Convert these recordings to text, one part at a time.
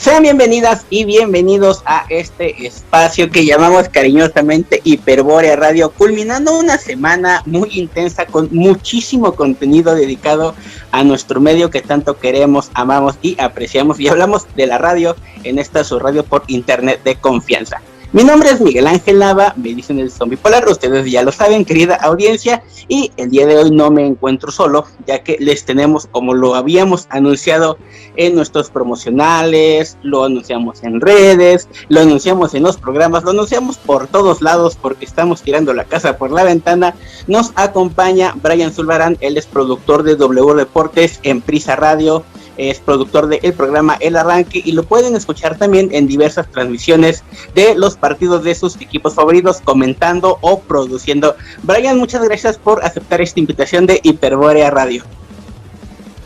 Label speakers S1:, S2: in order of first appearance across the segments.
S1: Sean bienvenidas y bienvenidos a este espacio que llamamos cariñosamente Hiperbórea Radio, culminando una semana muy intensa con muchísimo contenido dedicado a nuestro medio que tanto queremos, amamos y apreciamos, y hablamos de la radio en esta su radio por internet de confianza. Mi nombre es Miguel Ángel Nava, me dicen el Zombie Polar, ustedes ya lo saben, querida audiencia, y el día de hoy no me encuentro solo, ya que les tenemos, como lo habíamos anunciado en nuestros promocionales, lo anunciamos en redes, lo anunciamos en los programas, lo anunciamos por todos lados porque estamos tirando la casa por la ventana. Nos acompaña Brian Zulbarán, él es productor de W Deportes en Prisa Radio, es productor del programa El Arranque y lo pueden escuchar también en diversas transmisiones de los partidos de sus equipos favoritos, comentando o produciendo. Brian, muchas gracias por aceptar esta invitación de Hiperbórea Radio.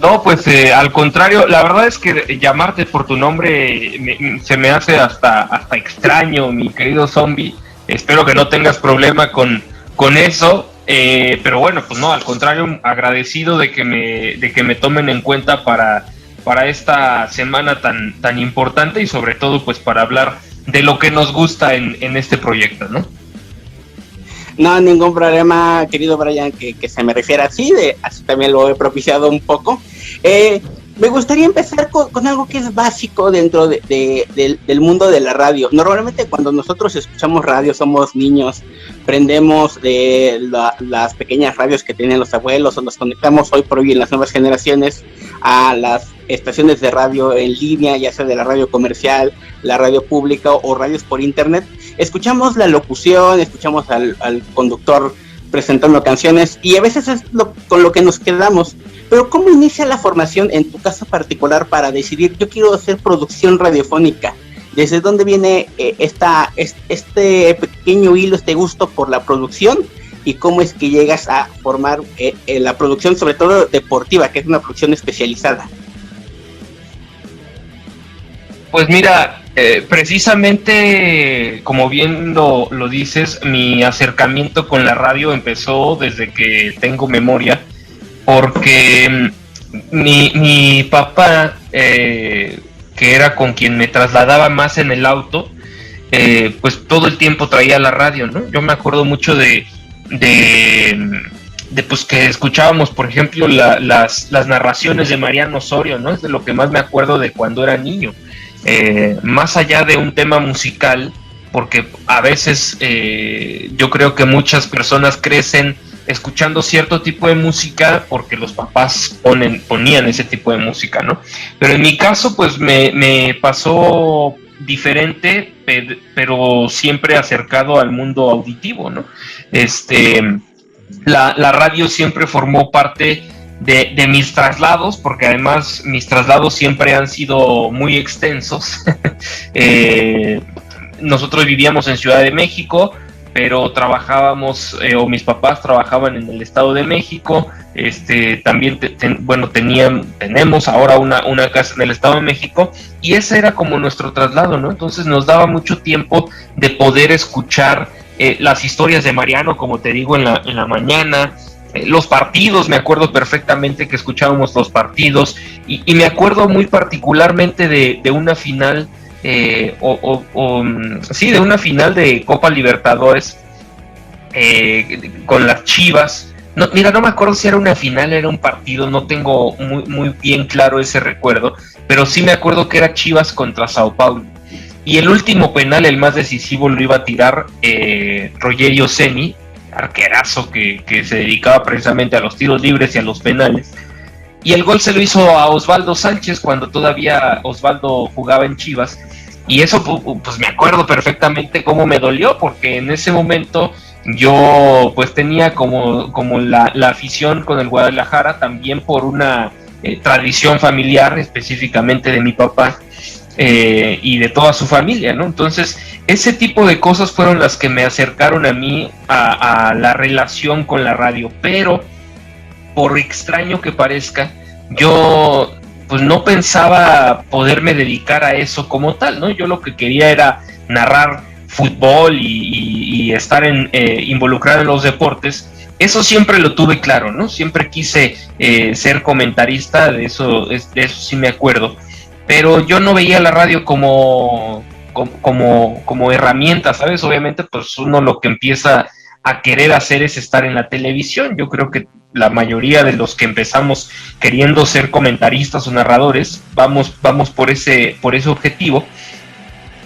S2: No, pues al contrario, la verdad es que llamarte por tu nombre se me hace hasta extraño, mi querido Zombie. Espero que no tengas problema con eso, pero bueno, pues no, al contrario, agradecido de que me tomen en cuenta para esta semana tan importante y sobre todo pues para hablar de lo que nos gusta en este proyecto, ¿no?
S1: No, ningún problema, querido Brian, que se me refiera así también lo he propiciado un poco. Me gustaría empezar con algo que es básico dentro del mundo de la radio. Normalmente cuando nosotros escuchamos radio somos niños, prendemos las pequeñas radios que tienen los abuelos o nos conectamos hoy por hoy en las nuevas generaciones a las estaciones de radio en línea, ya sea de la radio comercial, la radio pública o radios por internet. Escuchamos la locución, escuchamos al conductor presentando canciones y a veces es con lo que nos quedamos. Pero ¿cómo inicia la formación en tu caso particular para decidir yo quiero hacer producción radiofónica? ¿Desde dónde viene este pequeño hilo, este gusto por la producción? ¿Y cómo es que llegas a formar la producción, sobre todo deportiva, que es una producción especializada?
S2: Pues mira, precisamente como bien lo dices, mi acercamiento con la radio empezó desde que tengo memoria, porque mi papá, que era con quien me trasladaba más en el auto, pues todo el tiempo traía la radio, ¿no? Yo me acuerdo mucho de pues que escuchábamos, por ejemplo, las narraciones de Mariano Osorio, ¿no? Es de lo que más me acuerdo de cuando era niño. Más allá de un tema musical, porque a veces yo creo que muchas personas crecen escuchando cierto tipo de música porque los papás ponían ese tipo de música, ¿no? Pero en mi caso, pues me pasó diferente, pero siempre acercado al mundo auditivo, ¿no? La radio siempre formó parte de mis traslados, porque además mis traslados siempre han sido muy extensos. Nosotros vivíamos en Ciudad de México, pero trabajábamos, o mis papás trabajaban en el Estado de México. También tenemos ahora una casa en el Estado de México, y ese era como nuestro traslado, ¿no? Entonces nos daba mucho tiempo de poder escuchar las historias de Mariano, como te digo, en la mañana. Los partidos, me acuerdo perfectamente que escuchábamos los partidos, y me acuerdo muy particularmente de una final, de una final de Copa Libertadores con las Chivas. No me acuerdo si era una final, era un partido, no tengo muy bien claro ese recuerdo, pero sí me acuerdo que era Chivas contra Sao Paulo. Y el último penal, el más decisivo, lo iba a tirar Rogerio Ceni, arquerazo que se dedicaba precisamente a los tiros libres y a los penales, y el gol se lo hizo a Osvaldo Sánchez cuando todavía Osvaldo jugaba en Chivas, y eso pues me acuerdo perfectamente cómo me dolió, porque en ese momento yo pues tenía como la afición con el Guadalajara, también por una tradición familiar, específicamente de mi papá, y de toda su familia, ¿no? Entonces, ese tipo de cosas fueron las que me acercaron a mí a la relación con la radio, pero por extraño que parezca, yo pues no pensaba poderme dedicar a eso como tal, ¿no? Yo lo que quería era narrar fútbol y estar involucrado en los deportes. Eso siempre lo tuve claro, ¿no? Siempre quise ser comentarista, de eso sí me acuerdo. pero yo no veía la radio como herramienta, ¿sabes? Obviamente, pues uno lo que empieza a querer hacer es estar en la televisión. Yo creo que la mayoría de los que empezamos queriendo ser comentaristas o narradores, vamos por ese objetivo.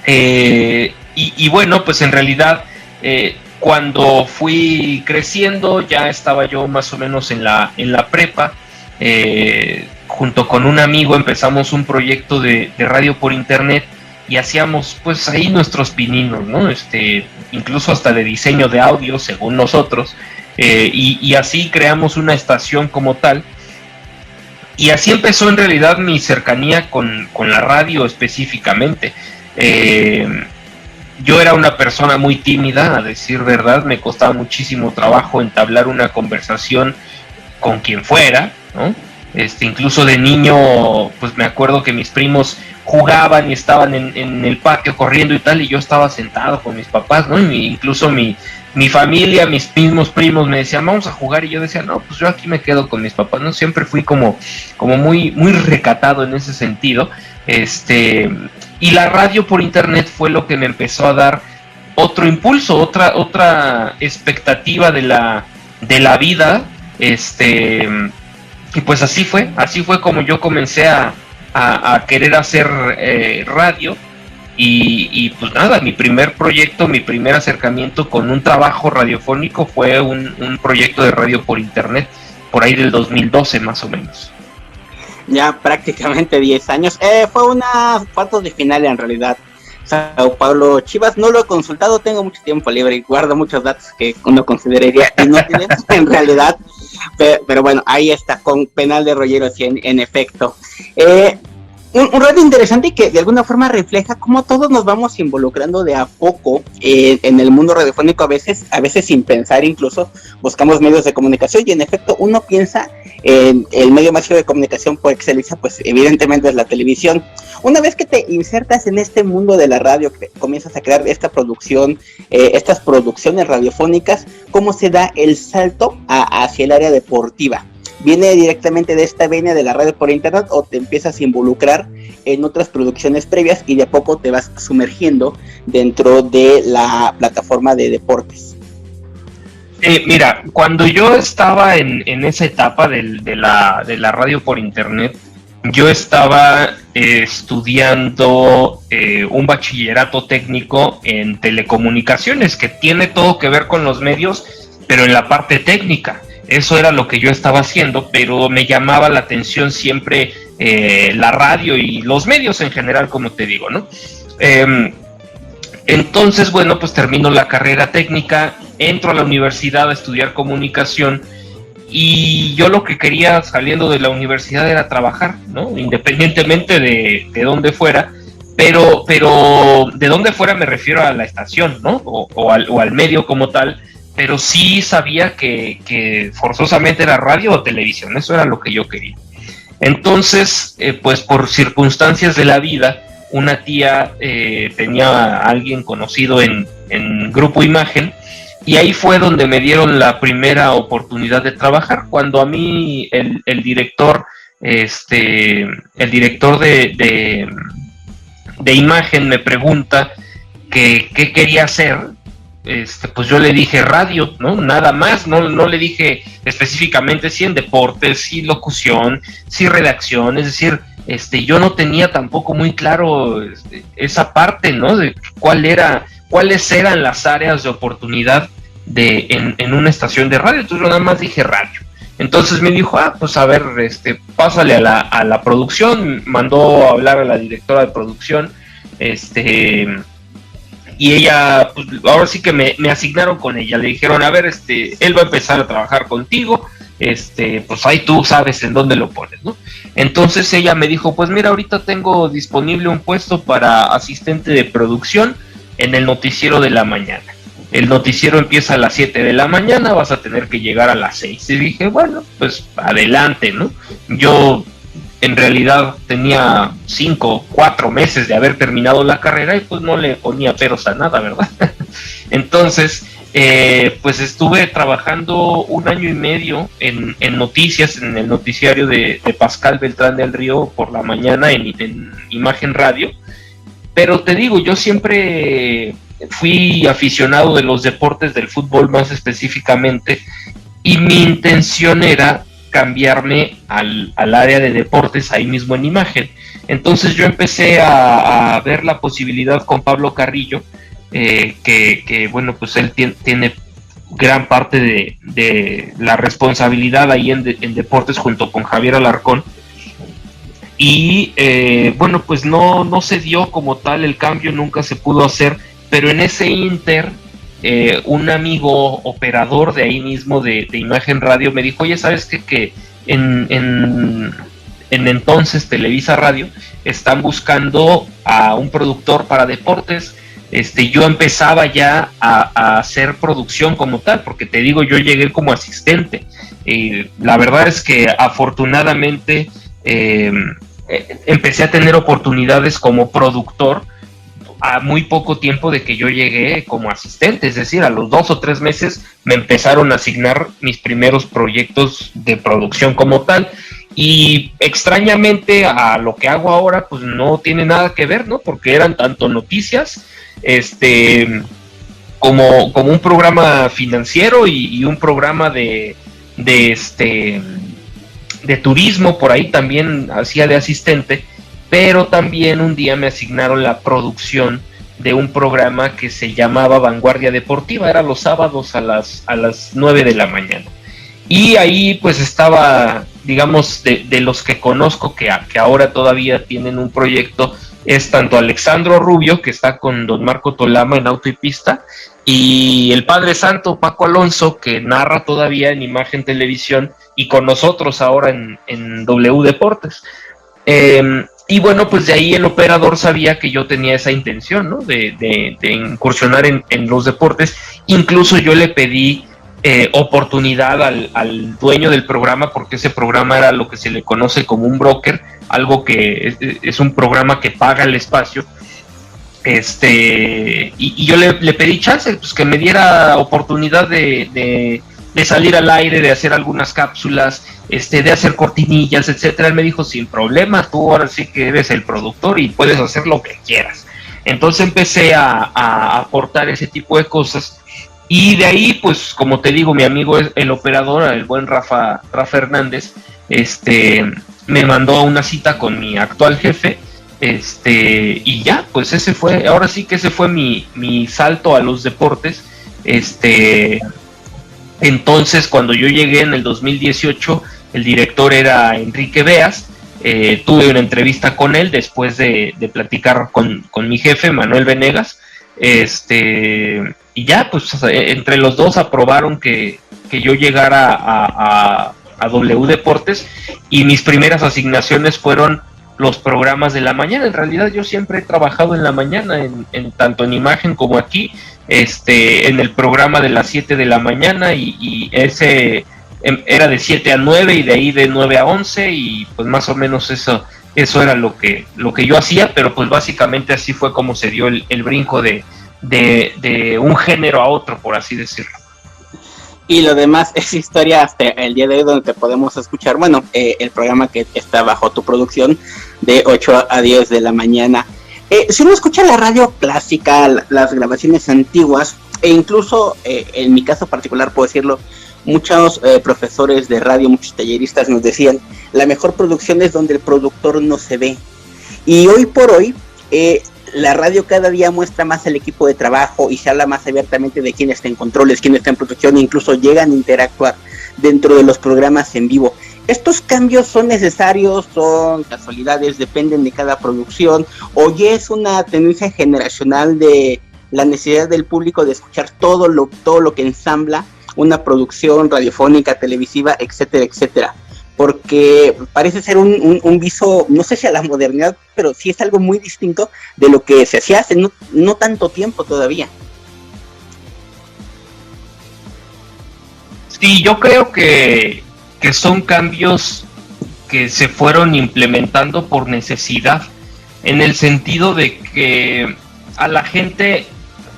S2: Y bueno, pues en realidad, cuando fui creciendo, ya estaba yo más o menos en la prepa. Junto con un amigo empezamos un proyecto de radio por internet y hacíamos pues ahí nuestros pininos, ¿no? Incluso hasta de diseño de audio, según nosotros, y así creamos una estación como tal. Y así empezó en realidad mi cercanía con la radio específicamente. Yo era una persona muy tímida, a decir verdad, me costaba muchísimo trabajo entablar una conversación con quien fuera, ¿no? Incluso de niño, pues me acuerdo que mis primos jugaban y estaban en el patio corriendo y tal, y yo estaba sentado con mis papás, ¿no? Incluso mi familia, mis mismos primos me decían, vamos a jugar, y yo decía, no, pues yo aquí me quedo con mis papás, ¿no? Siempre fui como muy recatado en ese sentido, y la radio por internet fue lo que me empezó a dar otro impulso, otra expectativa de la vida, y pues así fue como yo comencé a querer hacer radio. Y pues nada, mi primer proyecto, mi primer acercamiento con un trabajo radiofónico fue un proyecto de radio por internet, por ahí del 2012 más o menos.
S1: Ya prácticamente 10 años. Fue unas cuartos de final en realidad. Sao Paulo Chivas, no lo he consultado, tengo mucho tiempo libre y guardo muchos datos que uno consideraría inútiles en realidad, pero bueno, ahí está, con Penal de Rolleros en efecto. Un radio interesante y que de alguna forma refleja cómo todos nos vamos involucrando de a poco en el mundo radiofónico, a veces sin pensar, incluso buscamos medios de comunicación y en efecto uno piensa en el medio masivo de comunicación por excelencia, pues evidentemente es la televisión. Una vez que te insertas en este mundo de la radio, que comienzas a crear esta producción, estas producciones radiofónicas, ¿cómo se da el salto hacia el área deportiva? ¿Viene directamente de esta vena de la radio por internet o te empiezas a involucrar en otras producciones previas y de a poco te vas sumergiendo dentro de la plataforma de deportes?
S2: Mira, cuando yo estaba en esa etapa de la radio por internet, yo estaba estudiando un bachillerato técnico en telecomunicaciones, que tiene todo que ver con los medios, pero en la parte técnica. Eso era lo que yo estaba haciendo, pero me llamaba la atención siempre la radio y los medios en general, como te digo, ¿no? Entonces, bueno, pues termino la carrera técnica, entro a la universidad a estudiar comunicación y yo lo que quería saliendo de la universidad era trabajar, ¿no? Independientemente de dónde fuera, pero de dónde fuera me refiero a la estación, ¿no? O al medio como tal. Pero sí sabía que forzosamente era radio o televisión, eso era lo que yo quería. Entonces, pues por circunstancias de la vida, una tía tenía a alguien conocido en Grupo Imagen, y ahí fue donde me dieron la primera oportunidad de trabajar, cuando a mí el director de Imagen me pregunta qué quería hacer. Pues yo le dije radio, ¿no? Nada más, no le dije específicamente si en deportes, si locución, si redacción, es decir, yo no tenía tampoco muy claro esa parte, ¿no? De cuáles eran las áreas de oportunidad en una estación de radio. Entonces yo nada más dije radio. Entonces me dijo, pues a ver, pásale a la producción, mandó a hablar a la directora de producción, y ella, pues ahora sí que me asignaron con ella, le dijeron, a ver, él va a empezar a trabajar contigo, pues ahí tú sabes en dónde lo pones, ¿no? Entonces ella me dijo, pues mira, ahorita tengo disponible un puesto para asistente de producción en el noticiero de la mañana. El noticiero empieza a las 7 de la mañana, vas a tener que llegar a las 6. Y dije, bueno, pues adelante, ¿no? Yo en realidad tenía 4 meses de haber terminado la carrera y pues no le ponía peros a nada, ¿verdad? Entonces, pues estuve trabajando 1 año y medio en noticias, en el noticiario de Pascal Beltrán del Río por la mañana en Imagen Radio. Pero te digo, yo siempre fui aficionado de los deportes, del fútbol más específicamente, y mi intención era cambiarme al área de deportes ahí mismo en Imagen. Entonces yo empecé a ver la posibilidad con Pablo Carrillo, que bueno, pues él tiene gran parte de la responsabilidad ahí en deportes junto con Javier Alarcón. Y bueno, pues no se dio como tal el cambio, nunca se pudo hacer, pero en ese inter, un amigo operador de ahí mismo de Imagen Radio me dijo, oye, ¿sabes qué? Que en entonces Televisa Radio están buscando a un productor para deportes. Yo empezaba ya a hacer producción como tal, porque te digo, yo llegué como asistente. La verdad es que afortunadamente empecé a tener oportunidades como productor a muy poco tiempo de que yo llegué como asistente, es decir, a los 2 o 3 meses me empezaron a asignar mis primeros proyectos de producción como tal. Y extrañamente a lo que hago ahora, pues no tiene nada que ver, ¿no? Porque eran tanto noticias, como un programa financiero y un programa de turismo, por ahí también hacía de asistente, pero también un día me asignaron la producción de un programa que se llamaba Vanguardia Deportiva, era los sábados a las 9 de la mañana. Y ahí pues estaba, digamos, de los que conozco que ahora todavía tienen un proyecto, es tanto Alexandro Rubio, que está con don Marco Tolama en Auto y Pista, y el Padre Santo, Paco Alonso, que narra todavía en Imagen Televisión, y con nosotros ahora en W Deportes. Y bueno, pues de ahí el operador sabía que yo tenía esa intención, ¿no? De incursionar en los deportes. Incluso yo le pedí oportunidad al dueño del programa, porque ese programa era lo que se le conoce como un broker, algo que es un programa que paga el espacio. Y yo le pedí chance, pues que me diera oportunidad de salir al aire, de hacer algunas cápsulas, de hacer cortinillas, etcétera. Él me dijo, sin problema, tú ahora sí que eres el productor y puedes hacer lo que quieras. Entonces empecé a aportar ese tipo de cosas, y de ahí, pues, como te digo, mi amigo el operador, el buen Rafa Hernández, me mandó una cita con mi actual jefe, y ya, pues ahora sí que ese fue mi salto a los deportes. Entonces, cuando yo llegué en el 2018, el director era Enrique Beas. Tuve una entrevista con él después de platicar con mi jefe, Manuel Venegas. Y ya, pues, entre los dos aprobaron que yo llegara a W Deportes, y mis primeras asignaciones fueron los programas de la mañana. En realidad yo siempre he trabajado en la mañana, tanto en Imagen como aquí, en el programa de las 7 de la mañana, y ese era de 7 a 9 y de ahí de 9 a 11, y pues más o menos eso era lo que yo hacía, pero pues básicamente así fue como se dio el brinco de un género a otro, por así decirlo.
S1: Y lo demás es historia hasta el día de hoy, donde te podemos escuchar, bueno, el programa que está bajo tu producción de 8 a 10 de la mañana. Si uno escucha la radio clásica, las grabaciones antiguas, e incluso en mi caso particular puedo decirlo, muchos profesores de radio, muchos talleristas nos decían, la mejor producción es donde el productor no se ve. Y hoy por hoy, la radio cada día muestra más el equipo de trabajo y se habla más abiertamente de quién está en controles, quién está en producción, e incluso llegan a interactuar dentro de los programas en vivo. ¿Estos cambios son necesarios, son casualidades, dependen de cada producción, o ya es una tendencia generacional de la necesidad del público de escuchar todo lo que ensambla una producción radiofónica, televisiva, etcétera, etcétera? Porque parece ser un viso, no sé si a la modernidad, pero sí es algo muy distinto de lo que se hacía hace no tanto tiempo todavía.
S2: Sí, yo creo que son cambios que se fueron implementando por necesidad, en el sentido de que a la gente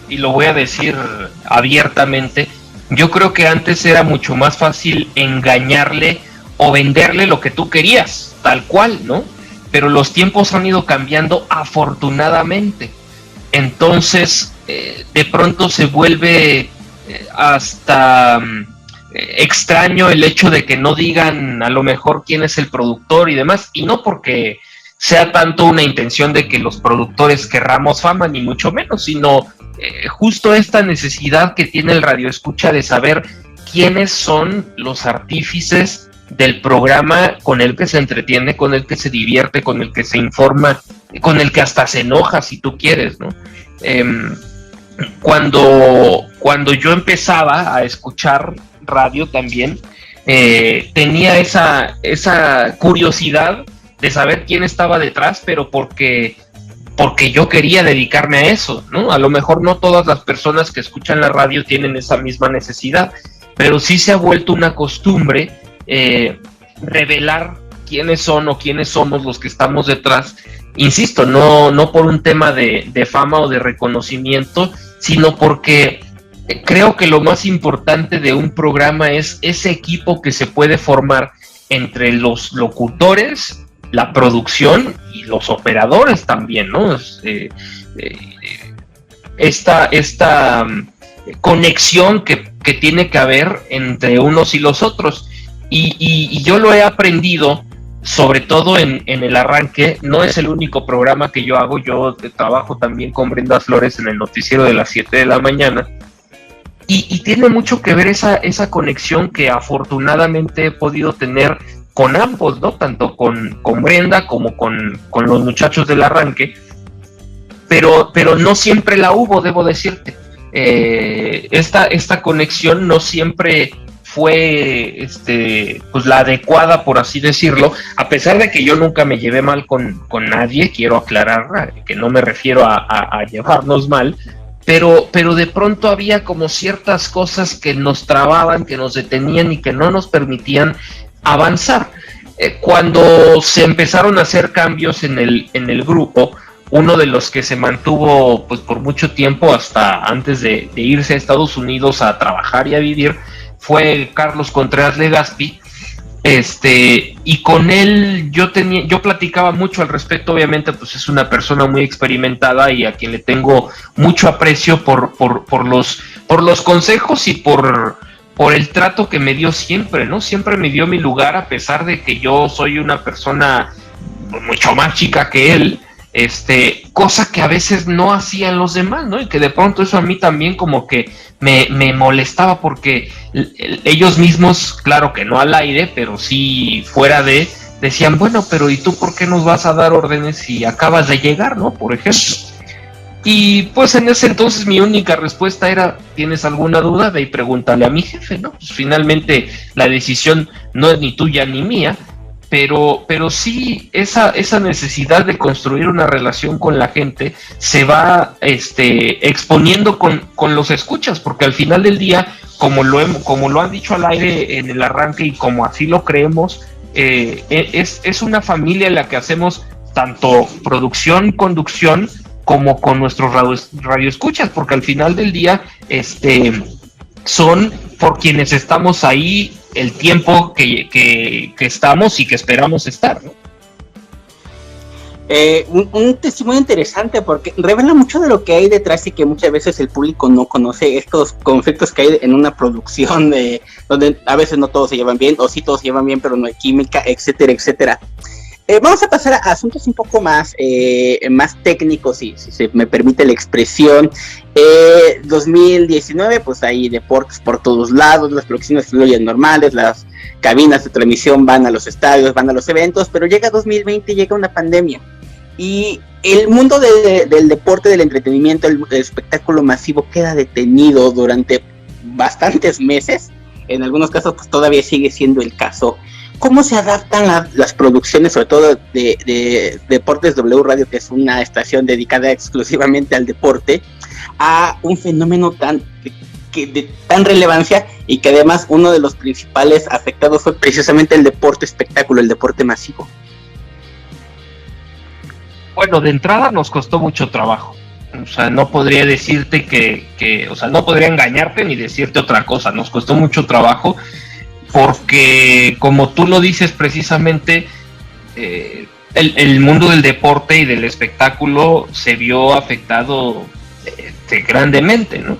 S2: y lo voy a decir abiertamente, yo creo que antes era mucho más fácil engañarle o venderle lo que tú querías, tal cual, ¿no? Pero los tiempos han ido cambiando afortunadamente. Entonces, de pronto se vuelve hasta extraño el hecho de que no digan a lo mejor quién es el productor y demás, y no porque sea tanto una intención de que los productores querramos fama, ni mucho menos, sino justo esta necesidad que tiene el radioescucha de saber quiénes son los artífices del programa con el que se entretiene, con el que se divierte, con el que se informa, con el que hasta se enoja si tú quieres, ¿no? Cuando yo empezaba a escuchar radio también, tenía esa curiosidad de saber quién estaba detrás, pero porque yo quería dedicarme a eso, ¿no? A lo mejor no todas las personas que escuchan la radio tienen esa misma necesidad, pero sí se ha vuelto una costumbre revelar quiénes son o quiénes somos los que estamos detrás. Insisto, no por un tema de fama o de reconocimiento, sino porque creo que lo más importante de un programa es ese equipo que se puede formar entre los locutores, la producción y los operadores también, ¿no? Esta conexión que tiene que haber entre unos y los otros. Y yo lo he aprendido, sobre todo en el arranque. No es el único programa que yo hago. Yo trabajo también con Brenda Flores en el noticiero de las 7 de la mañana. Y tiene mucho que ver esa conexión que afortunadamente he podido tener con ambos, ¿no? Tanto con Brenda como con los muchachos del arranque. Pero no siempre la hubo, debo decirte. Esta conexión no siempre fue pues la adecuada, por así decirlo, a pesar de que yo nunca me llevé mal con nadie. Quiero aclarar que no me refiero a llevarnos mal, pero de pronto había como ciertas cosas que nos trababan, que nos detenían y que no nos permitían avanzar. Cuando se empezaron a hacer cambios en el grupo, uno de los que se mantuvo pues por mucho tiempo, hasta antes de irse a Estados Unidos a trabajar y a vivir, fue Carlos Contreras Legaspi. Y con él yo platicaba mucho al respecto. Obviamente pues es una persona muy experimentada y a quien le tengo mucho aprecio por los consejos y por el trato que me dio siempre, ¿no? Siempre me dio mi lugar, a pesar de que yo soy una persona mucho más chica que él, cosa que a veces no hacían los demás, ¿no? Y que de pronto eso a mí también como que me molestaba, porque ellos mismos, claro que no al aire, pero sí fuera decían, bueno, pero ¿y tú por qué nos vas a dar órdenes si acabas de llegar, ¿no? Por ejemplo. Y pues en ese entonces mi única respuesta era: ¿tienes alguna duda? Ve y pregúntale a mi jefe, ¿no? Pues finalmente la decisión no es ni tuya ni mía, pero sí esa necesidad de construir una relación con la gente se va exponiendo con los escuchas, porque al final del día, como lo han dicho al aire en el arranque y como así lo creemos, es una familia en la que hacemos tanto producción, conducción, como con nuestros radioescuchas, porque al final del día son por quienes estamos ahí el tiempo que estamos y que esperamos estar, ¿no?
S1: Un testimonio interesante, porque revela mucho de lo que hay detrás y que muchas veces el público no conoce, estos conflictos que hay en una producción donde a veces no todos se llevan bien, o sí todos se llevan bien pero no hay química, etcétera, etcétera. Vamos a pasar a asuntos un poco más técnicos, si se me permite la expresión. 2019, pues hay deportes por todos lados, las producciones fluyen normales, las cabinas de transmisión van a los estadios, van a los eventos, pero llega 2020, llega una pandemia. Y el mundo del deporte, del entretenimiento, el espectáculo masivo queda detenido durante bastantes meses. En algunos casos pues todavía sigue siendo el caso. ¿Cómo se adaptan las producciones, sobre todo de Deportes W Radio, que es una estación dedicada exclusivamente al deporte, a un fenómeno de tan relevancia, y que además uno de los principales afectados fue precisamente el deporte espectáculo, el deporte masivo?
S2: Bueno, de entrada nos costó mucho trabajo. O sea, no podría decirte o sea, no podría engañarte ni decirte otra cosa. Nos costó mucho trabajo porque, como tú lo dices precisamente, el mundo del deporte y del espectáculo se vio afectado grandemente, ¿no?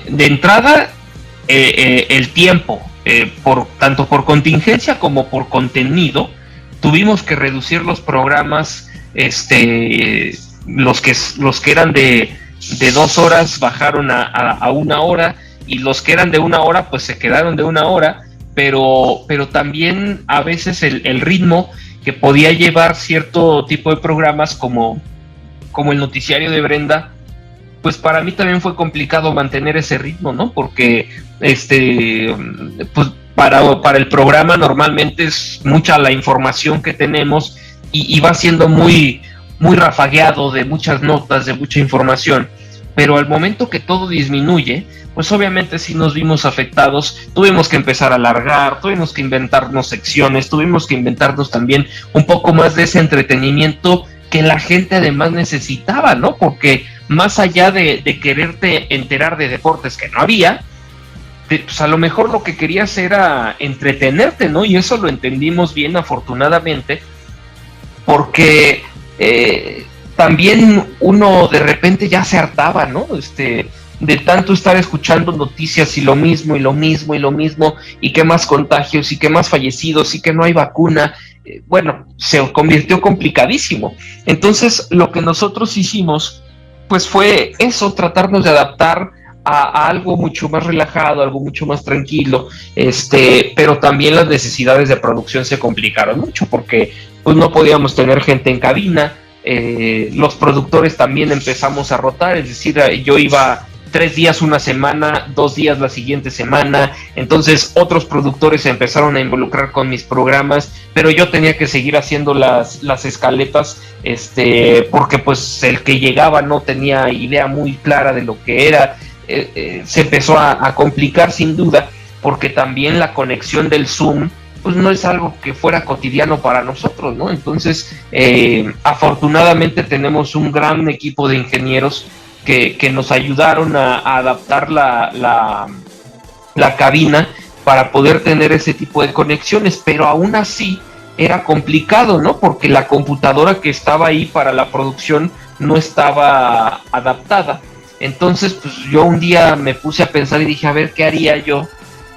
S2: De entrada, el tiempo, tanto por contingencia como por contenido, tuvimos que reducir los programas, los que eran de 2 horas bajaron a 1 hora, y los que eran de 1 hora pues se quedaron de 1 hora, pero también a veces el ritmo que podía llevar cierto tipo de programas como el noticiario de Brenda, pues para mí también fue complicado mantener ese ritmo, ¿no? Porque pues para el programa normalmente es mucha la información que tenemos y va siendo muy rafagueado de muchas notas, de mucha información, pero al momento que todo disminuye, pues obviamente sí nos vimos afectados. Tuvimos que empezar a alargar, tuvimos que inventarnos secciones, tuvimos que inventarnos también un poco más de ese entretenimiento que la gente además necesitaba, ¿no? Porque más allá de quererte enterar de deportes que no había, pues a lo mejor lo que querías era entretenerte, ¿no? Y eso lo entendimos bien, afortunadamente, porque también uno de repente ya se hartaba, ¿no? De tanto estar escuchando noticias y lo mismo, y qué más contagios, y qué más fallecidos, y que no hay vacuna. Bueno, se convirtió complicadísimo. Entonces, lo que nosotros hicimos, pues fue eso, tratarnos de adaptar a algo mucho más relajado, algo mucho más tranquilo, pero también las necesidades de producción se complicaron mucho, porque pues no podíamos tener gente en cabina. Los productores también empezamos a rotar, es decir, yo iba 3 días una semana, 2 días la siguiente semana, entonces otros productores se empezaron a involucrar con mis programas, pero yo tenía que seguir haciendo las escaletas, porque pues el que llegaba no tenía idea muy clara de lo que era. Se empezó a complicar sin duda, porque también la conexión del Zoom pues no es algo que fuera cotidiano para nosotros, ¿no? Entonces, afortunadamente tenemos un gran equipo de ingenieros que nos ayudaron a adaptar la cabina para poder tener ese tipo de conexiones, pero aún así era complicado, ¿no? Porque la computadora que estaba ahí para la producción no estaba adaptada. Entonces, pues yo un día me puse a pensar y dije, a ver, ¿qué haría yo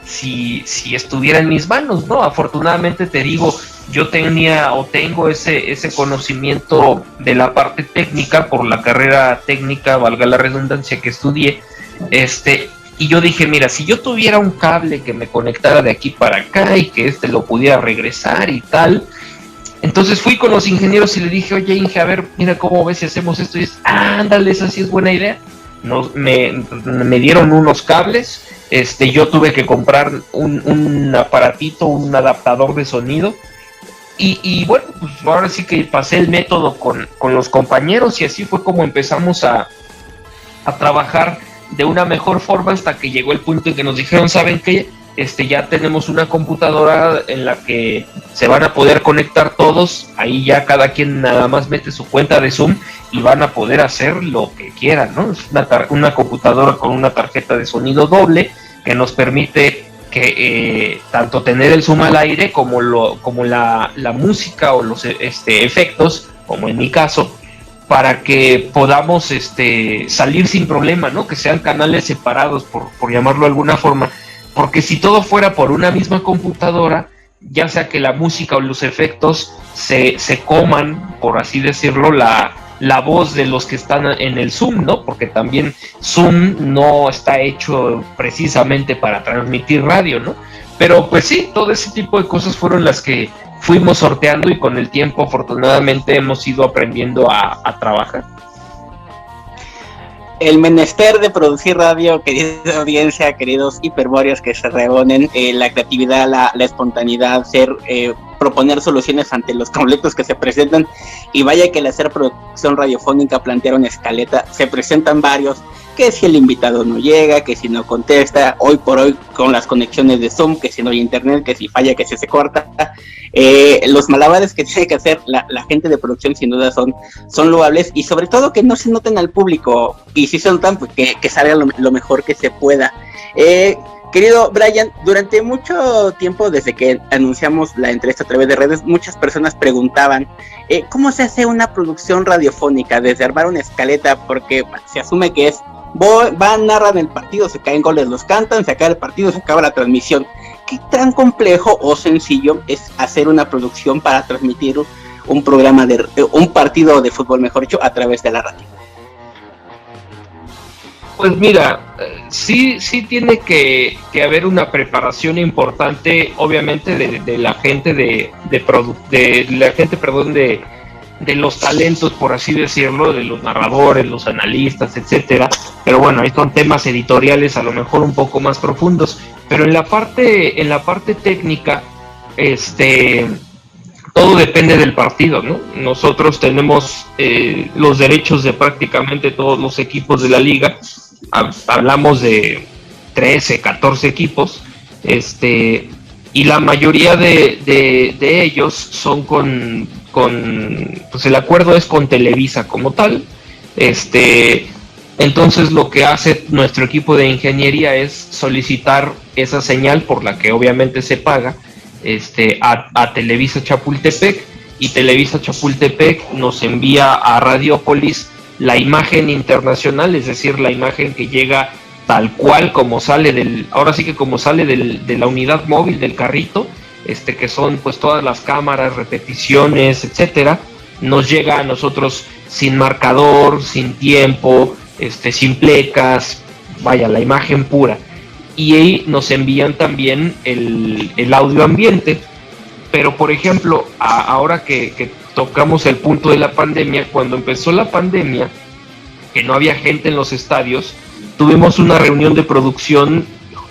S2: si estuviera en mis manos, ¿no? Afortunadamente te digo, yo tengo ese conocimiento de la parte técnica por la carrera técnica, valga la redundancia, que estudié, y yo dije, mira, si yo tuviera un cable que me conectara de aquí para acá y que lo pudiera regresar y tal. Entonces fui con los ingenieros y le dije, oye, Inge, a ver, mira cómo ves si hacemos esto. Y dices, ándale, esa sí es buena idea. Me dieron unos cables, yo tuve que comprar un aparatito, un adaptador de sonido, y bueno, pues ahora sí que pasé el método con los compañeros, y así fue como empezamos a trabajar de una mejor forma, hasta que llegó el punto en que nos dijeron, ¿saben qué? Ya tenemos una computadora en la que se van a poder conectar todos, ahí ya cada quien nada más mete su cuenta de Zoom y van a poder hacer lo que quieran, ¿no? Es una computadora con una tarjeta de sonido doble que nos permite que tanto tener el Zoom al aire como la música o los efectos, como en mi caso, para que podamos salir sin problema, ¿no? Que sean canales separados, por llamarlo de alguna forma. Porque si todo fuera por una misma computadora, ya sea que la música o los efectos se coman, por así decirlo, la voz de los que están en el Zoom, ¿no? Porque también Zoom no está hecho precisamente para transmitir radio, ¿no? Pero pues sí, todo ese tipo de cosas fueron las que fuimos sorteando, y con el tiempo afortunadamente hemos ido aprendiendo a trabajar.
S1: El menester de producir radio, querida audiencia, queridos hiperbóreos que se reúnen, la creatividad, la espontaneidad, ser proponer soluciones ante los conflictos que se presentan, y vaya que al hacer producción radiofónica, plantear una escaleta, se presentan varios, que si el invitado no llega, que si no contesta, hoy por hoy con las conexiones de Zoom, que si no hay internet, que si falla, que si se corta, los malabares que tiene que hacer la gente de producción sin duda son loables, y sobre todo que no se noten al público, y si se notan, pues que salga lo mejor que se pueda. Querido Brian, durante mucho tiempo, desde que anunciamos la entrevista a través de redes, muchas personas preguntaban ¿cómo se hace una producción radiofónica? Desde armar una escaleta, porque se asume que es van, narran el partido, se caen goles, los cantan, se acaba el partido, se acaba la transmisión. ¿Qué tan complejo o sencillo es hacer una producción para transmitir un programa un partido de fútbol, mejor dicho, a través de la radio?
S2: Pues mira, sí tiene que haber una preparación importante, obviamente, de la gente de los talentos, por así decirlo, de los narradores, los analistas, etcétera. Pero bueno, ahí son temas editoriales a lo mejor un poco más profundos. Pero en la parte técnica, todo depende del partido, ¿no? Nosotros tenemos los derechos de prácticamente todos los equipos de la liga. Hablamos de 13, 14 equipos, y la mayoría de ellos son pues el acuerdo es con Televisa como tal. Entonces lo que hace nuestro equipo de ingeniería es solicitar esa señal, por la que obviamente se paga, a Televisa Chapultepec, y Televisa Chapultepec nos envía a Radiopolis la imagen internacional, es decir, la imagen que llega tal cual como sale ahora sí que como sale de la unidad móvil del carrito, que son pues todas las cámaras, repeticiones, etcétera. Nos llega a nosotros sin marcador, sin tiempo, sin plecas, vaya, la imagen pura. Y ahí nos envían también el audio ambiente. Pero por ejemplo, ahora que tocamos el punto de la pandemia, cuando empezó la pandemia, que no había gente en los estadios, tuvimos una reunión de producción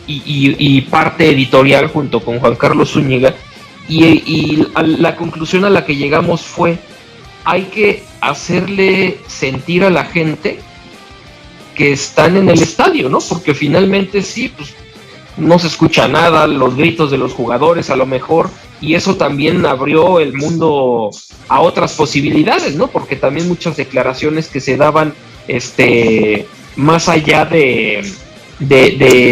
S2: y parte editorial junto con Juan Carlos Zúñiga, y la conclusión a la que llegamos fue: hay que hacerle sentir a la gente que están en el estadio, ¿no? Porque finalmente sí, pues no se escucha nada, los gritos de los jugadores a lo mejor, y eso también abrió el mundo a otras posibilidades, ¿no? Porque también muchas declaraciones que se daban más allá de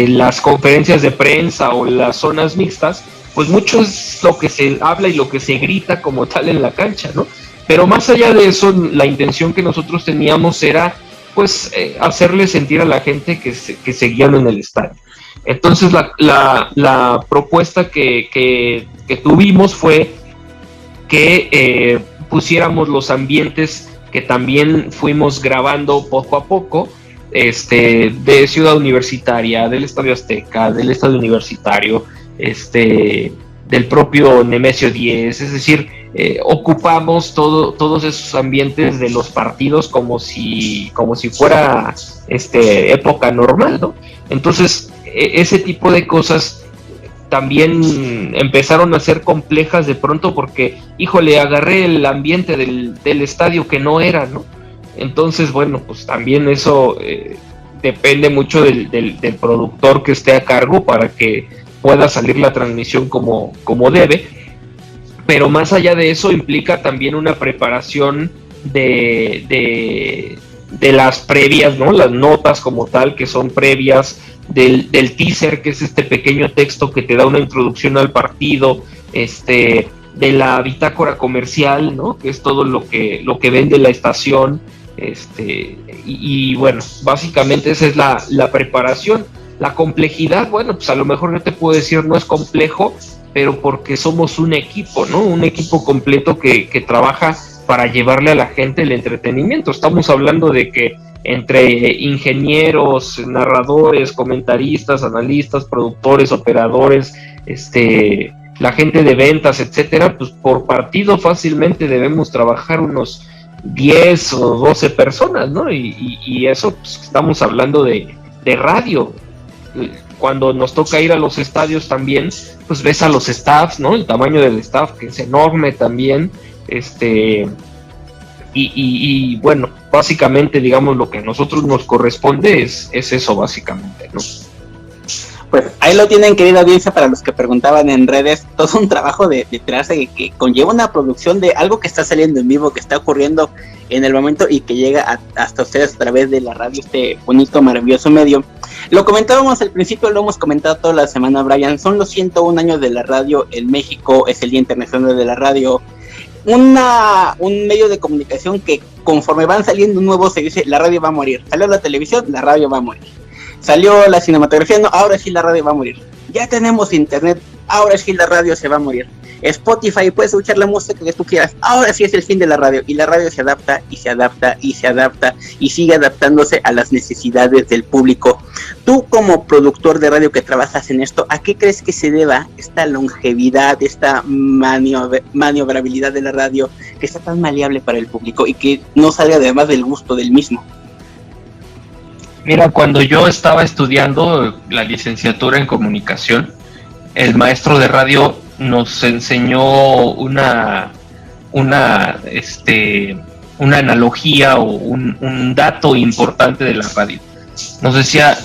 S2: las conferencias de prensa o las zonas mixtas, pues mucho es lo que se habla y lo que se grita como tal en la cancha, ¿no? Pero más allá de eso, la intención que nosotros teníamos era pues hacerle sentir a la gente que seguían en el estadio. Entonces la propuesta que tuvimos fue que pusiéramos los ambientes que también fuimos grabando poco a poco, de Ciudad Universitaria, del Estadio Azteca, del Estadio Universitario, del propio Nemesio 10, es decir, ocupamos todos esos ambientes de los partidos como si fuera época normal, ¿no? Entonces, ese tipo de cosas también empezaron a ser complejas de pronto porque, híjole, agarré el ambiente del estadio que no era, ¿no? Entonces, bueno, pues también eso depende mucho del productor que esté a cargo para que pueda salir la transmisión como debe. Pero más allá de eso implica también una preparación de las previas, ¿no? Las notas como tal, que son previas, del teaser, que es este pequeño texto que te da una introducción al partido, de la bitácora comercial, ¿no? Que es todo lo que vende la estación, y bueno, básicamente esa es la preparación. La complejidad, bueno, pues a lo mejor yo te puedo decir no es complejo, pero porque somos un equipo, ¿no? Un equipo completo que trabaja para llevarle a la gente el entretenimiento. Estamos hablando de que entre ingenieros, narradores, comentaristas, analistas, productores, operadores, la gente de ventas, etcétera, pues por partido fácilmente debemos trabajar unos 10 o 12 personas, ¿no? Y eso, pues estamos hablando de radio. cuando nos toca ir a los estadios también, pues ves a los staffs, ¿no? El tamaño del staff, que es enorme también, y bueno, básicamente, digamos, lo que a nosotros nos corresponde es eso, básicamente, ¿no?
S1: Pues ahí lo tienen, querida audiencia, para los que preguntaban en redes, todo un trabajo detrás de que conlleva una producción de algo que está saliendo en vivo, que está ocurriendo en el momento y que llega hasta ustedes a través de la radio, este bonito, maravilloso medio. Lo comentábamos al principio, lo hemos comentado toda la semana, Brian, son los 101 años de la radio en México, es el Día Internacional de la Radio, un medio de comunicación que conforme van saliendo nuevos se dice, la radio va a morir, salió la televisión, la radio va a morir. Salió la cinematografía, no, ahora sí la radio va a morir. Ya tenemos internet, ahora sí la radio se va a morir. Spotify, puedes escuchar la música que tú quieras, ahora sí es el fin de la radio. Y la radio se adapta y se adapta y se adapta y sigue adaptándose a las necesidades del público. Tú como productor de radio que trabajas en esto, ¿a qué crees que se deba esta longevidad, esta maniobrabilidad de la radio, que está tan maleable para el público y que no salga además del gusto del mismo?
S2: Mira, cuando yo estaba estudiando la licenciatura en comunicación, el maestro de radio nos enseñó una analogía o un dato importante de la radio. Nos decía,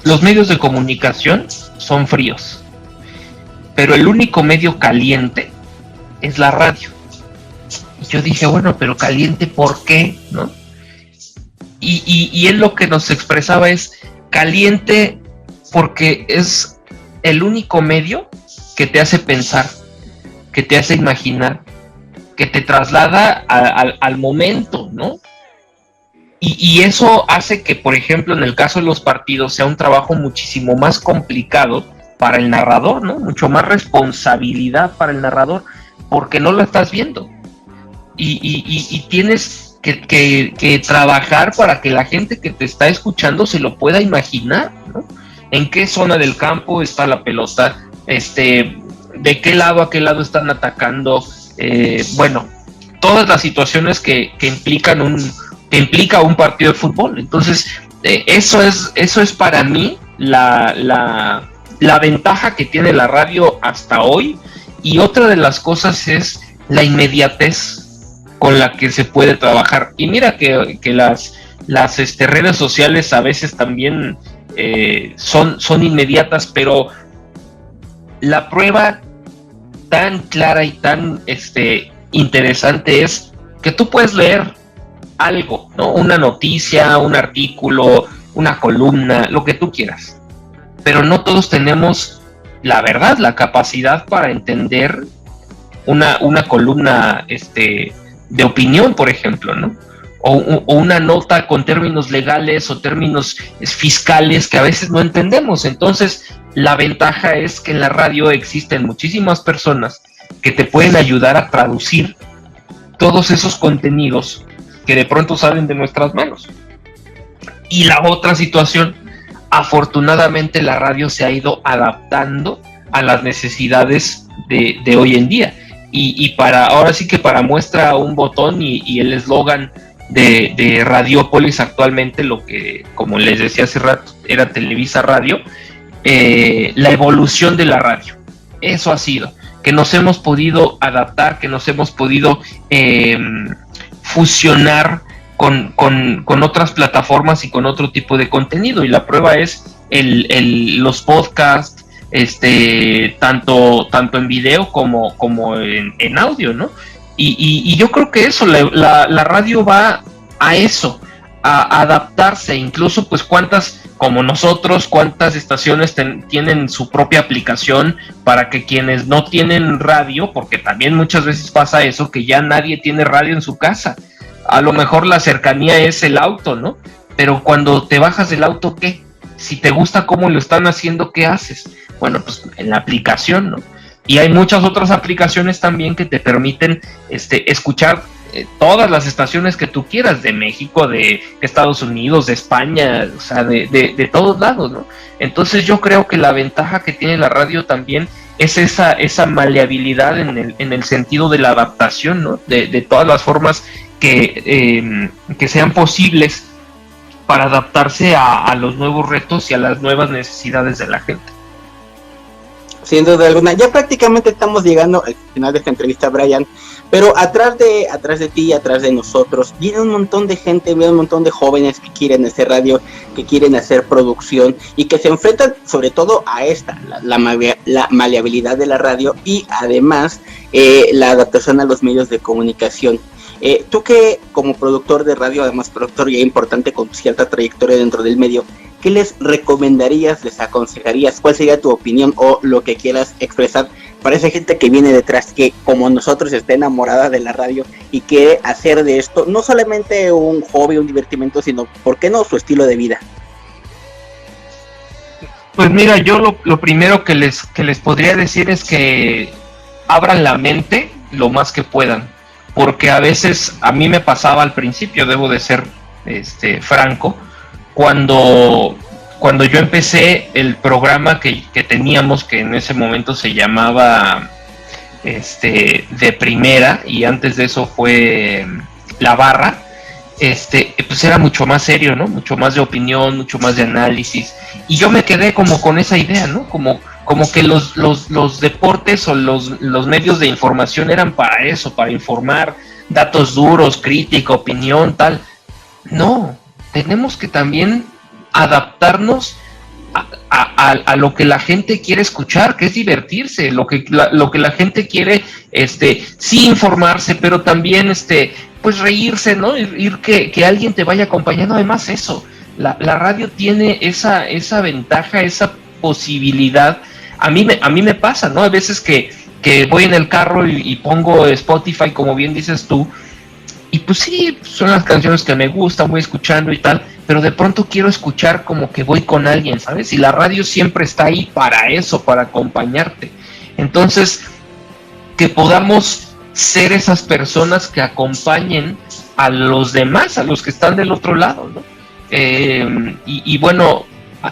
S2: los medios de comunicación son fríos, pero el único medio caliente es la radio. Y yo dije, bueno, pero caliente, ¿por qué? ¿No? Y él lo que nos expresaba es caliente porque es el único medio que te hace pensar, que te hace imaginar, que te traslada al momento, ¿no? Y eso hace que, por ejemplo, en el caso de los partidos sea un trabajo muchísimo más complicado para el narrador, ¿no? Mucho más responsabilidad para el narrador, porque no lo estás viendo. Y tienes que trabajar para que la gente que te está escuchando se lo pueda imaginar, ¿no? En qué zona del campo está la pelota, de qué lado a qué lado están atacando, bueno, todas las situaciones que implican implica un partido de fútbol. Entonces, eso es para mí la ventaja que tiene la radio hasta hoy. Y otra de las cosas es la inmediatez con la que se puede trabajar. Y mira que las redes sociales a veces también son inmediatas, pero la prueba tan clara y tan interesante es que tú puedes leer algo, ¿no? Una noticia, un artículo, una columna, lo que tú quieras, pero no todos tenemos la verdad, la capacidad para entender una columna de opinión, por ejemplo, ¿no? O una nota con términos legales o términos fiscales que a veces no entendemos. Entonces, la ventaja es que en la radio existen muchísimas personas que te pueden ayudar a traducir todos esos contenidos que de pronto salen de nuestras manos. Y la otra situación, afortunadamente la radio se ha ido adaptando a las necesidades de hoy en día. Y para ahora sí que para muestra un botón y el eslogan de Radiópolis actualmente, lo que, como les decía hace rato, era Televisa Radio, la evolución de la radio. Eso ha sido, que nos hemos podido adaptar, que nos hemos podido fusionar con otras plataformas y con otro tipo de contenido. Y la prueba es los podcasts, tanto en video como en audio, ¿no? Y yo creo que eso, la radio va a eso, a adaptarse. Incluso pues cuántas estaciones tienen su propia aplicación para que quienes no tienen radio, porque también muchas veces pasa eso, que ya nadie tiene radio en su casa. A lo mejor la cercanía es el auto, ¿no? Pero cuando te bajas del auto, ¿qué? Si te gusta cómo lo están haciendo, ¿qué haces? Bueno, pues en la aplicación, ¿no? Y hay muchas otras aplicaciones también que te permiten escuchar todas las estaciones que tú quieras, de México, de Estados Unidos, de España, o sea, de todos lados, ¿no? Entonces yo creo que la ventaja que tiene la radio también es esa maleabilidad en el sentido de la adaptación, ¿no? De todas las formas que sean posibles para adaptarse a los nuevos retos y a las nuevas necesidades de la gente.
S1: Sin duda alguna, ya prácticamente estamos llegando al final de esta entrevista, Brian, pero atrás de ti, atrás de nosotros, viene un montón de gente, viene un montón de jóvenes que quieren hacer radio, que quieren hacer producción y que se enfrentan sobre todo a la maleabilidad de la radio y además la adaptación a los medios de comunicación. Tú que como productor de radio, además productor ya importante con cierta trayectoria dentro del medio, ¿qué les recomendarías, les aconsejarías? ¿Cuál sería tu opinión o lo que quieras expresar para esa gente que viene detrás, que como nosotros está enamorada de la radio y quiere hacer de esto no solamente un hobby, un divertimento, sino, ¿por qué no, su estilo de vida?
S2: Pues mira, yo lo primero que les podría decir es que abran la mente lo más que puedan, porque a veces a mí me pasaba al principio, debo de ser franco, cuando yo empecé el programa que teníamos, que en ese momento se llamaba De Primera, y antes de eso fue La Barra, pues era mucho más serio, ¿no? Mucho más de opinión, mucho más de análisis, y yo me quedé como con esa idea, ¿no? Como que los deportes o los medios de información eran para eso, para informar, datos duros, crítica, opinión, tal. No, tenemos que también adaptarnos a lo que la gente quiere escuchar, que es divertirse, lo que la gente quiere, sí informarse, pero también pues reírse, ¿no? Ir que alguien te vaya acompañando. Además eso, la radio tiene esa ventaja, esa posibilidad. A mí me pasa, ¿no? A veces que voy en el carro y pongo Spotify, como bien dices tú, y pues sí, son las canciones que me gustan, voy escuchando y tal, pero de pronto quiero escuchar como que voy con alguien, ¿sabes? Y la radio siempre está ahí para eso, para acompañarte. Entonces, que podamos ser esas personas que acompañen a los demás, a los que están del otro lado, ¿no? Y bueno,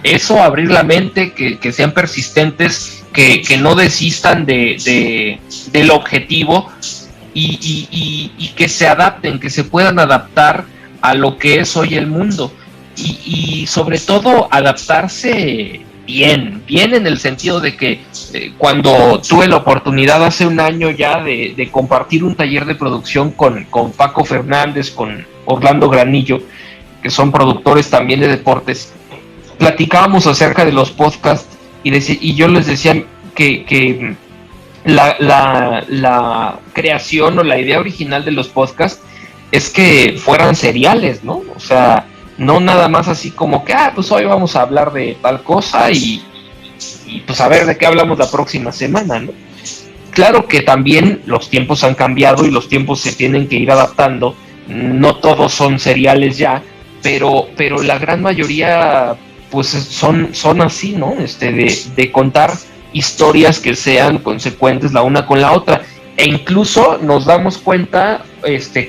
S2: eso, abrir la mente, que sean persistentes, que no desistan del objetivo, y que se adapten, que se puedan adaptar a lo que es hoy el mundo, y sobre todo adaptarse bien en el sentido de que cuando tuve la oportunidad hace un año ya de compartir un taller de producción con Paco Fernández, con Orlando Granillo, que son productores también de deportes, platicábamos acerca de los podcasts y yo les decía que la creación o la idea original de los podcasts es que fueran seriales, ¿no? O sea, no nada más así como que, pues hoy vamos a hablar de tal cosa y pues a ver de qué hablamos la próxima semana, ¿no? Claro que también los tiempos han cambiado y los tiempos se tienen que ir adaptando, no todos son seriales ya, pero la gran mayoría pues son así, ¿no? De contar historias que sean consecuentes la una con la otra, e incluso nos damos cuenta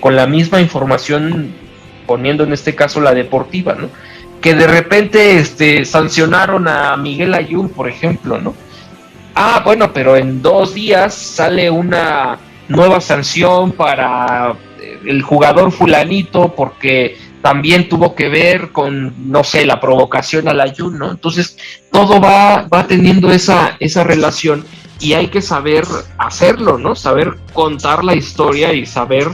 S2: con la misma información, poniendo en este caso la deportiva, ¿no? Que de repente sancionaron a Miguel Ayun, por ejemplo, ¿no? Bueno, pero en 2 días sale una nueva sanción para el jugador fulanito porque también tuvo que ver con, no sé, la provocación al Ayun, ¿no? Entonces, todo va teniendo esa relación, y hay que saber hacerlo, ¿no? Saber contar la historia y saber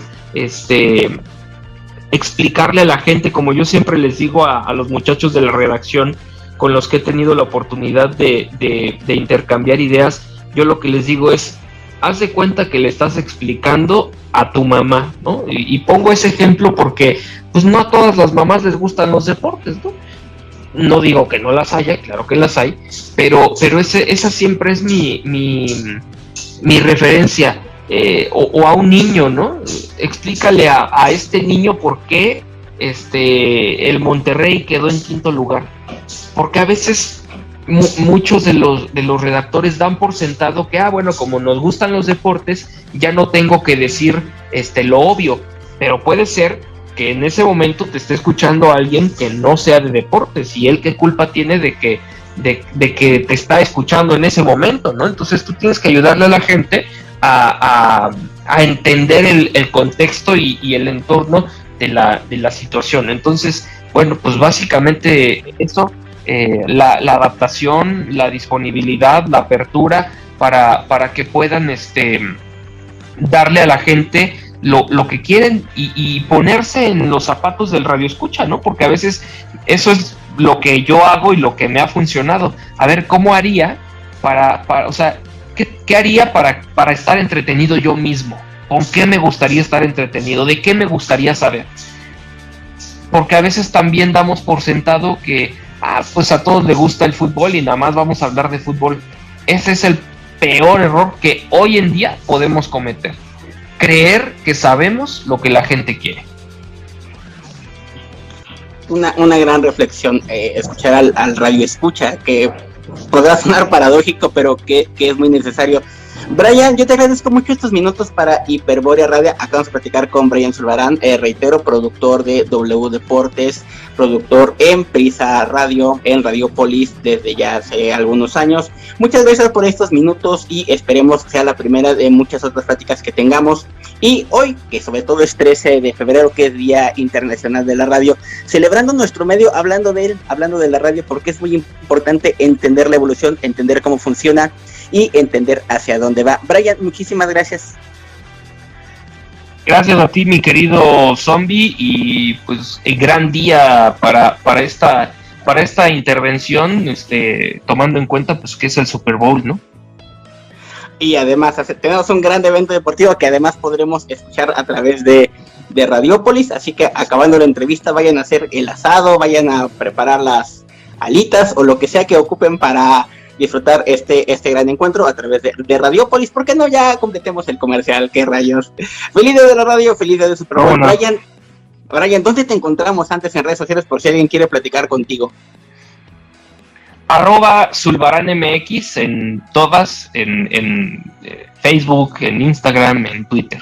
S2: explicarle a la gente, como yo siempre les digo a los muchachos de la redacción con los que he tenido la oportunidad de intercambiar ideas. Yo lo que les digo es, haz de cuenta que le estás explicando a tu mamá, ¿no? Y pongo ese ejemplo porque pues no a todas las mamás les gustan los deportes, ¿no? No digo que no las haya, claro que las hay, pero esa siempre es mi referencia. O a un niño, ¿no? Explícale a este niño por qué el Monterrey quedó en 5º lugar. Porque a veces muchos de los redactores dan por sentado que, bueno, como nos gustan los deportes, ya no tengo que decir lo obvio, pero puede ser que en ese momento te esté escuchando alguien que no sea de deportes, y él qué culpa tiene de que te está escuchando en ese momento, ¿no? Entonces tú tienes que ayudarle a la gente a entender el contexto y el entorno de la situación. Entonces, Bueno, pues básicamente eso, la adaptación, la disponibilidad, la apertura para que puedan darle a la gente lo que quieren y ponerse en los zapatos del radioescucha, ¿no? Porque a veces eso es lo que yo hago y lo que me ha funcionado. A ver, ¿cómo haría o sea, ¿qué haría para estar entretenido yo mismo? ¿Con qué me gustaría estar entretenido? ¿De qué me gustaría saber? Porque a veces también damos por sentado que pues a todos les gusta el fútbol y nada más vamos a hablar de fútbol. Ese es el peor error que hoy en día podemos cometer. Creer que sabemos lo que la gente quiere.
S1: Una gran reflexión, escuchar al radio escucha, que podrá sonar paradójico, pero que es muy necesario. Brian, yo te agradezco mucho estos minutos para Hiperbórea Radio. Acabamos de platicar con Brian Zulbarán, reitero, productor de W Deportes, productor en Prisa Radio, en Radiopolis desde ya hace algunos años. Muchas gracias por estos minutos y esperemos que sea la primera de muchas otras pláticas que tengamos. Y hoy, que sobre todo es 13 de febrero, que es Día Internacional de la Radio, celebrando nuestro medio, hablando de él, hablando de la radio, porque es muy importante entender la evolución, entender cómo funciona y entender hacia dónde va. Brian, muchísimas gracias.
S2: Gracias a ti, mi querido Zombie, y pues el gran día para esta intervención, tomando en cuenta pues que es el Super Bowl, ¿no?
S1: Y además tenemos un gran evento deportivo que además podremos escuchar a través de Radiopolis, así que acabando la entrevista vayan a hacer el asado, vayan a preparar las alitas o lo que sea que ocupen para disfrutar este gran encuentro a través de Radiopolis. ¿Por qué no ya completemos el comercial? ¿Qué rayos? Feliz día de la radio, feliz día de Super Bowl. No. Brian, ¿dónde te encontramos antes en redes sociales por si alguien quiere platicar contigo?
S2: @ZulbaranMX en todas, en Facebook, en Instagram, en Twitter.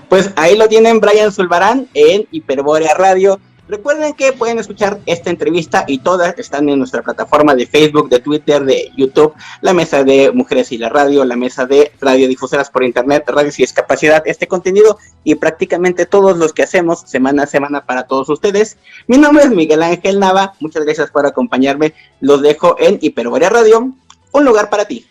S1: Pues ahí lo tienen, Brian Zulbarán en Hiperbórea Radio. Recuerden que pueden escuchar esta entrevista y todas están en nuestra plataforma de Facebook, de Twitter, de YouTube, la mesa de Mujeres y la Radio, la mesa de radiodifusoras por internet, Radio Sin Discapacidad, este contenido y prácticamente todos los que hacemos semana a semana para todos ustedes. Mi nombre es Miguel Ángel Nava, muchas gracias por acompañarme, los dejo en Hiperbórea Radio, un lugar para ti.